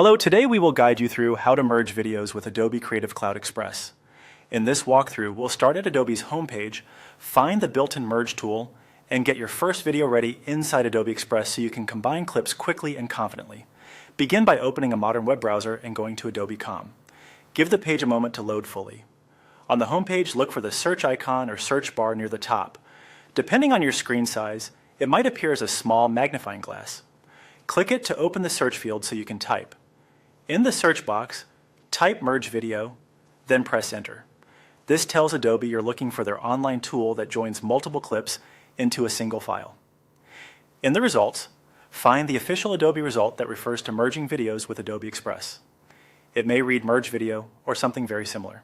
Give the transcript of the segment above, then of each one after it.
Hello, today we will guide you through how to merge videos with Adobe Creative Cloud Express. In this walkthrough, we'll start at Adobe's homepage, find the built-in merge tool, and get your first video ready inside Adobe Express so you can combine clips quickly and confidently. Begin by opening a modern web browser and going to Adobe.com. Give the page a moment to load fully. On the homepage, look for the search icon or search bar near the top. Depending on your screen size, it might appear as a small magnifying glass. Click it to open the search field so you can type. In the search box, type Merge Video, then press Enter. This tells Adobe you're looking for their online tool that joins multiple clips into a single file. In the results, find the official Adobe result that refers to merging videos with Adobe Express. It may read Merge Video or something very similar.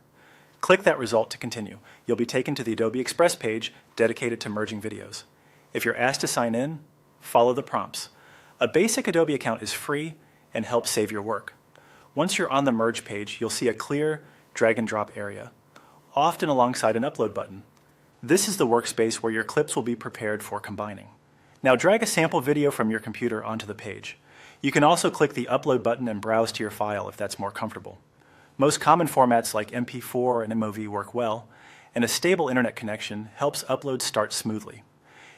Click that result to continue. You'll be taken to the Adobe Express page dedicated to merging videos. If you're asked to sign in, follow the prompts. A basic Adobe account is free and helps save your work. Once you're on the Merge page, you'll see a clear drag and drop area, often alongside an Upload button. This is the workspace where your clips will be prepared for combining. Now drag a sample video from your computer onto the page. You can also click the Upload button and browse to your file if that's more comfortable. Most common formats like MP4 and MOV work well, and a stable internet connection helps uploads start smoothly.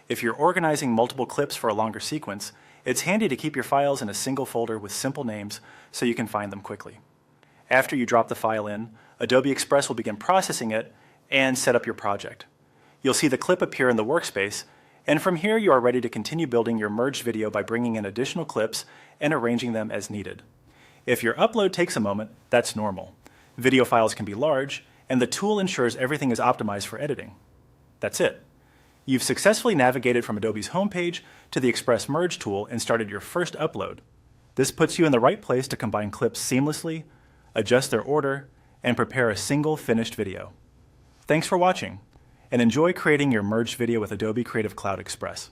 If you're organizing multiple clips for a longer sequence, it's handy to keep your files in a single folder with simple names so you can find them quickly. After you drop the file in, Adobe Express will begin processing it and set up your project. You'll see the clip appear in the workspace, and from here you are ready to continue building your merged video by bringing in additional clips and arranging them as needed. If your upload takes a moment, that's normal. Video files can be large, and the tool ensures everything is optimized for editing. That's it. You've successfully navigated from Adobe's homepage to the Express Merge tool and started your first upload. This puts you in the right place to combine clips seamlessly, adjust their order, and prepare a single finished video. Thanks for watching, and enjoy creating your merged video with Adobe Creative Cloud Express.